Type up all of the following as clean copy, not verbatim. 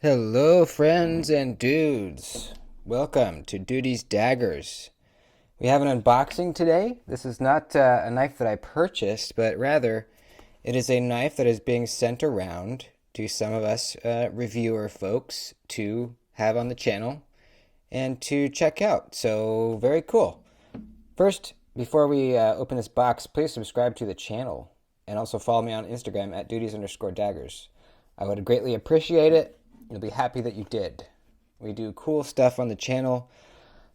Hello, friends and dudes. Welcome to Duty's Daggers. We have an unboxing today. This is not a knife that I purchased, but rather it is a knife that is being sent around to some of us reviewer folks to have on the channel and to check out. So, very cool. First, before we open this box, please subscribe to the channel and also follow me on Instagram at duties_daggers. I would greatly appreciate it. You'll be happy that you did. We do cool stuff on the channel,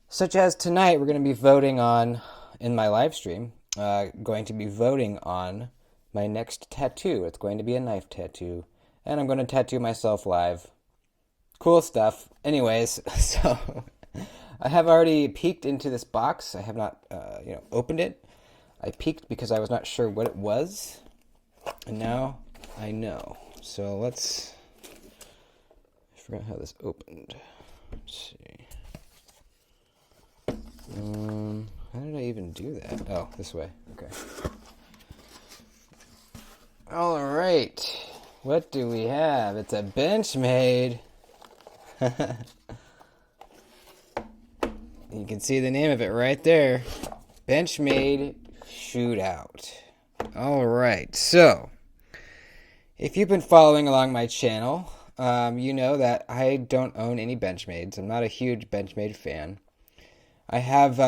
such as tonight we're going to be voting on, in my live stream, going to be voting on my next tattoo. It's going to be a knife tattoo, and I'm going to tattoo myself live. Cool stuff. Anyways, so I have already peeked into this box. I have not, opened it. I peeked because I was not sure what it was, and now I know. So let's... I forgot how this opened. Let's see. How did I even do that? Oh, this way. Okay. All right. What do we have? It's a Benchmade. You can see the name of it right there. Benchmade Shootout. All right. So, if you've been following along my channel, you know that I don't own any Benchmades. I'm not a huge Benchmade fan. I have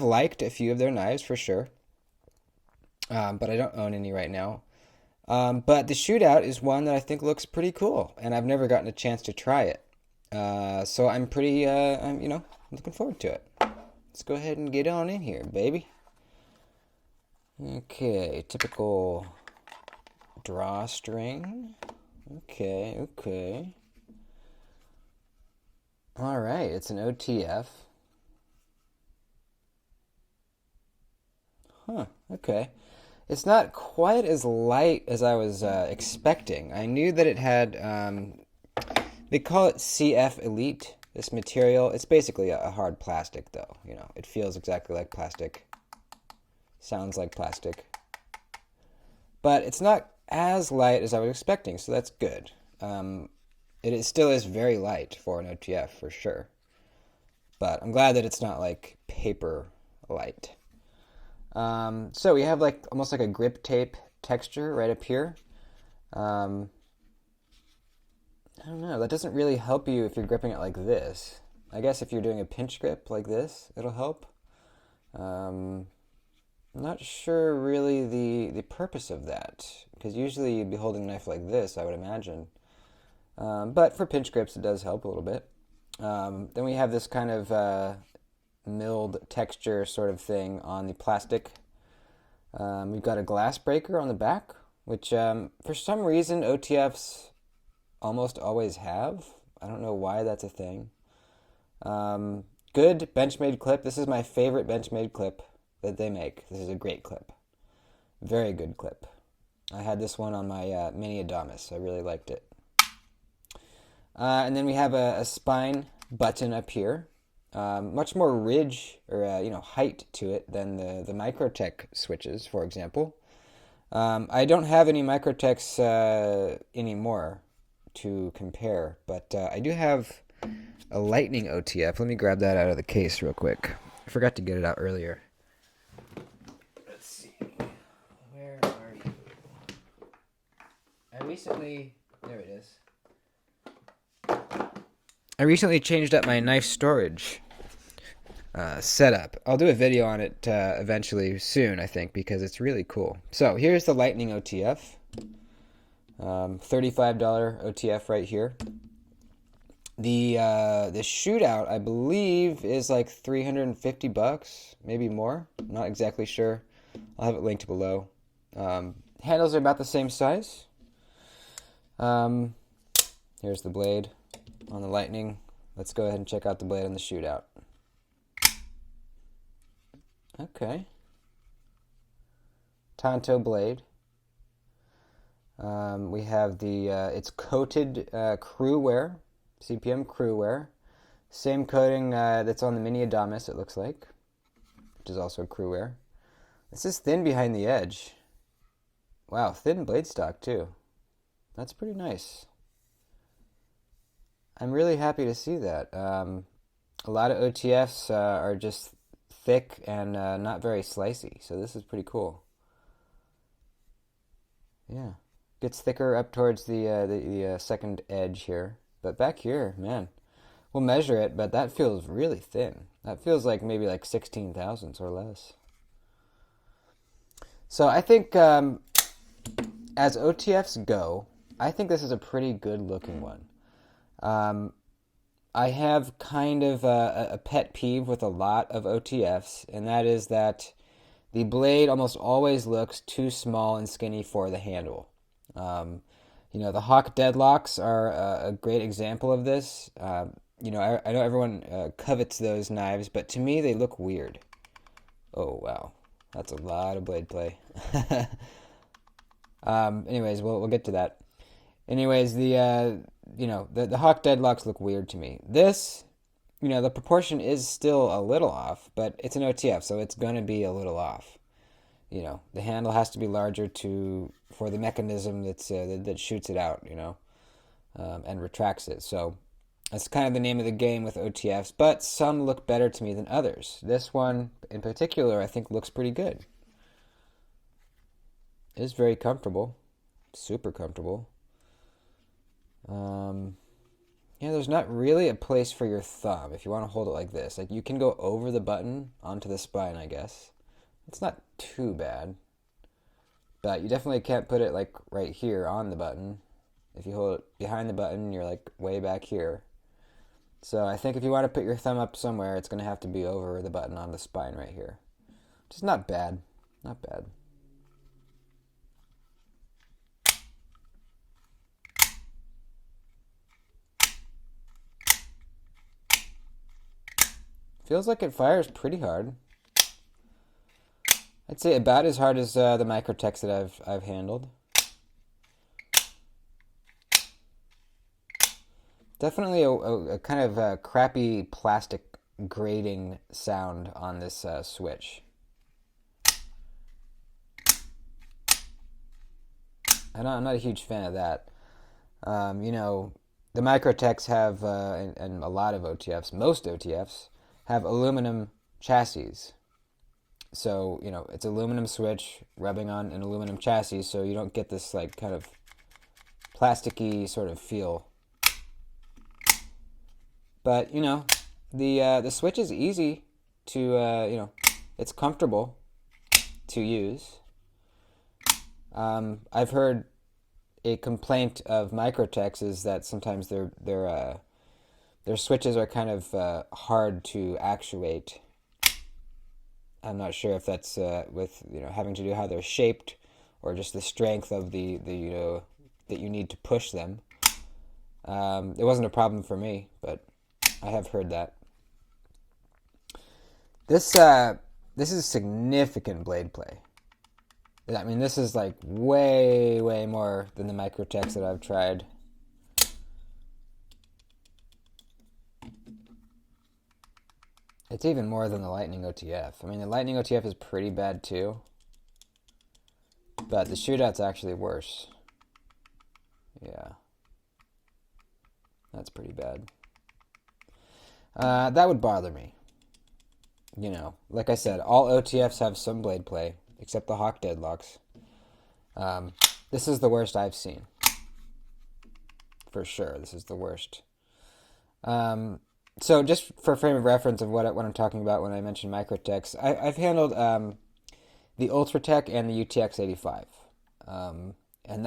liked a few of their knives for sure, but I don't own any right now. But the Shootout is one that I think looks pretty cool, and I've never gotten a chance to try it. So I'm pretty, I'm looking forward to it. Let's go ahead and get on in here, baby. Okay, typical drawstring. Okay. All right, it's an OTF. Okay. It's not quite as light as I was expecting. I knew that it had, they call it CF Elite, this material. It's basically a hard plastic, though. You know, it feels exactly like plastic. Sounds like plastic. But it's not as light as I was expecting, so that's good. Still is very light for an OTF, for sure. But I'm glad that it's not like paper light. So we have like almost like a grip tape texture right up here. I don't know, that doesn't really help you if you're gripping it like this. I guess if you're doing a pinch grip like this, it'll help. I'm not sure really the purpose of that, because usually you'd be holding a knife like this, I would imagine. But for pinch grips, it does help a little bit. Then we have this kind of milled texture sort of thing on the plastic. We've got a glass breaker on the back, which for some reason OTFs almost always have. I don't know why that's a thing. Good Benchmade clip. This is my favorite Benchmade clip that they make. This is a great clip. Very good clip. I had this one on my mini Adamas. I really liked it. And then we have a spine button up here. Much more ridge or height to it than the Microtech switches, for example. I don't have any Microtechs anymore to compare, but I do have a Lightning OTF. Let me grab that out of the case real quick. I forgot to get it out earlier. Let's see. Where are you? There it is. I recently changed up my knife storage setup. I'll do a video on it eventually soon, I think, because it's really cool. So here's the Lightning OTF. $35 OTF right here. The Shootout, I believe, is like $350, maybe more. I'm not exactly sure. I'll have it linked below. Handles are about the same size. Here's the blade on the Lightning. Let's go ahead and check out the blade on the Shootout. Okay. Tanto blade. We have it's coated crew wear, CPM crew wear. Same coating that's on the mini Adamas, it looks like, which is also crew wear. This is thin behind the edge. Wow, thin blade stock too. That's pretty nice. I'm really happy to see that. A lot of OTFs are just thick and not very slicey, so this is pretty cool. Yeah, gets thicker up towards the second edge here, but back here, man, we'll measure it, but that feels really thin. That feels like maybe like 16 thousandths or less. So I think as OTFs go, I think this is a pretty good looking one. I have kind of a pet peeve with a lot of OTFs, and that is that the blade almost always looks too small and skinny for the handle. The Hawk deadlocks are a great example of this. I know everyone covets those knives, but to me they look weird. Oh, wow. That's a lot of blade play. Anyways, we'll get to that. Anyways, the Hawk deadlocks look weird to me. This, the proportion is still a little off, but it's an OTF, so it's going to be a little off. The handle has to be larger for the mechanism that shoots it out, and retracts it. So that's kind of the name of the game with OTFs, but some look better to me than others. This one in particular, I think, looks pretty good. It is very comfortable, super comfortable. There's not really a place for your thumb if you want to hold it like this. Like, you can go over the button onto the spine, I guess. It's not too bad, but you definitely can't put it like right here on the button. If you hold it behind the button, you're like way back here. So I think if you want to put your thumb up somewhere, it's going to have to be over the button on the spine right here. Just not bad. Not bad. Feels like it fires pretty hard. I'd say about as hard as the Microtechs that I've handled. Definitely a kind of a crappy plastic grating sound on this switch. I'm not a huge fan of that. The Microtechs have, and a lot of OTFs, most OTFs, have aluminum chassis. So, it's aluminum switch rubbing on an aluminum chassis, so you don't get this like kind of plasticky sort of feel. But, the switch is easy to, it's comfortable to use. I've heard a complaint of Microtechs is that sometimes their switches are kind of hard to actuate. I'm not sure if that's with having to do how they're shaped, or just the strength of the that you need to push them. It wasn't a problem for me, but I have heard that. This is significant blade play. I mean, this is like way more than the Microtechs that I've tried. It's even more than the Lightning OTF. I mean, the Lightning OTF is pretty bad too, but the Shootout's actually worse. Yeah. That's pretty bad. That would bother me. Like I said, all OTFs have some blade play, except the Hawk deadlocks. This is the worst I've seen. For sure, this is the worst. So just for frame of reference of what I'm talking about when I mention Microtechs, I've handled the Ultratech and the UTX-85, and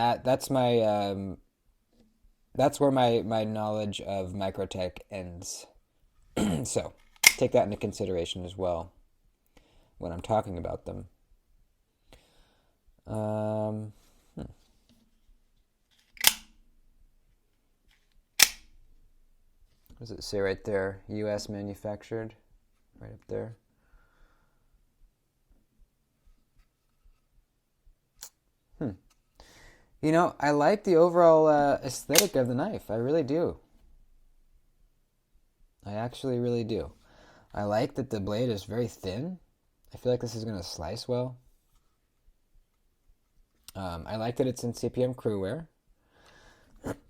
that's where my knowledge of Microtech ends. So take that into consideration as well when I'm talking about them. What does it say right there? U.S. manufactured, right up there. I like the overall aesthetic of the knife. I really do. I actually really do. I like that the blade is very thin. I feel like this is going to slice well. I like that it's in CPM Crewwear.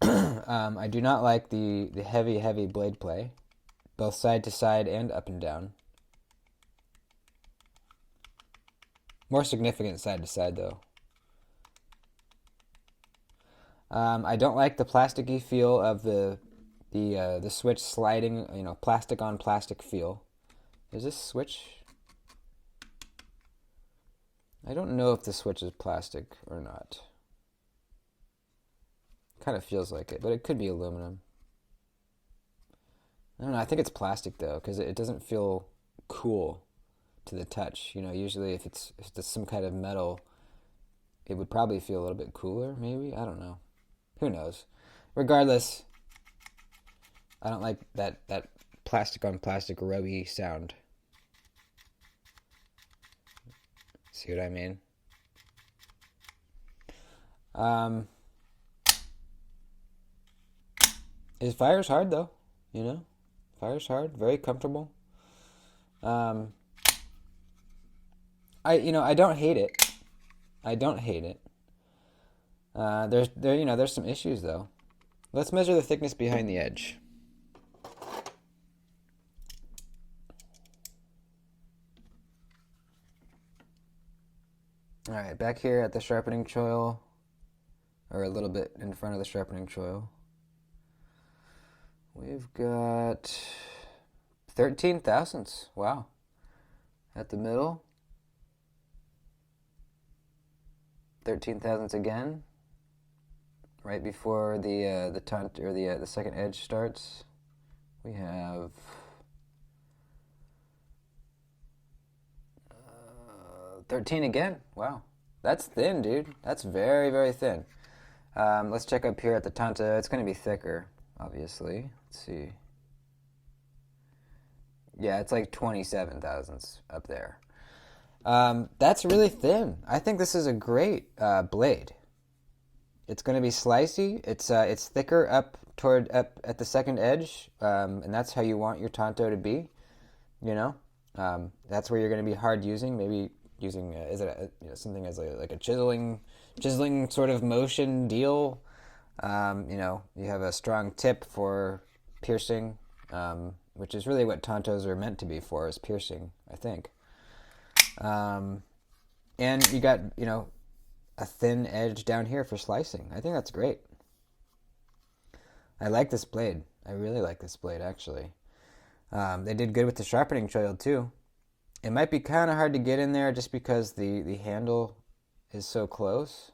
I do not like the heavy blade play, both side to side and up and down. More significant side to side though. I don't like the plasticky feel of the switch sliding, plastic on plastic feel. Is this switch? I don't know if the switch is plastic or not. Kind of feels like it, but it could be aluminum. I don't know. I think it's plastic though, because it doesn't feel cool to the touch. Usually if it's some kind of metal, it would probably feel a little bit cooler. Maybe, I don't know. Who knows? Regardless, I don't like that plastic on plastic rubby sound. See what I mean? It fires hard though, fires hard, very comfortable. I don't hate it. I don't hate it. There's some issues though. Let's measure the thickness behind the edge. All right, back here at the sharpening choil, or a little bit in front of the sharpening choil, we've got 13 thousandths. Wow. At the middle, 13 thousandths again. Right before the taunt or the second edge starts, we have 13 again. Wow, that's thin, dude. That's very, very thin. Let's check up here at the tanta. It's going to be thicker, obviously. Let's see. Yeah, it's like 27 thousandths up there. That's really thin. I think this is a great blade. It's going to be slicey. It's thicker up at the second edge, and that's how you want your tanto to be. That's where you're going to be hard using. Maybe using something as like a chiseling sort of motion deal. You have a strong tip for piercing, which is really what tantos are meant to be for, is piercing, I think. And you got a thin edge down here for slicing. I think that's great. I like this blade. I really like this blade, actually. They did good with the sharpening choil too. It might be kind of hard to get in there just because the handle is so close,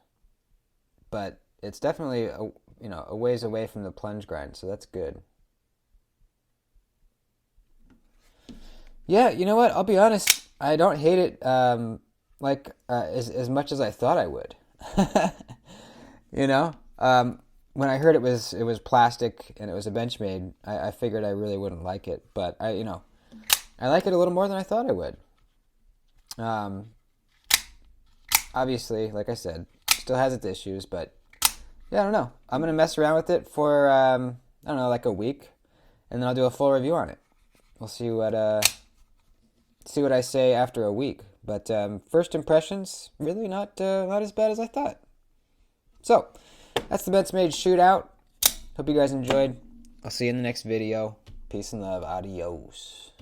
but it's definitely a ways away from the plunge grind, so that's good. Yeah, you know what? I'll be honest. I don't hate it as much as I thought I would. When I heard it was plastic and it was a Benchmade, I figured I really wouldn't like it, but I like it a little more than I thought I would. Obviously, like I said, still has its issues, but yeah, I don't know. I'm gonna mess around with it for I don't know, like a week, and then I'll do a full review on it. We'll see what I say after a week. But first impressions, really not as bad as I thought. So that's the Benchmade Shootout. Hope you guys enjoyed. I'll see you in the next video. Peace and love. Adios.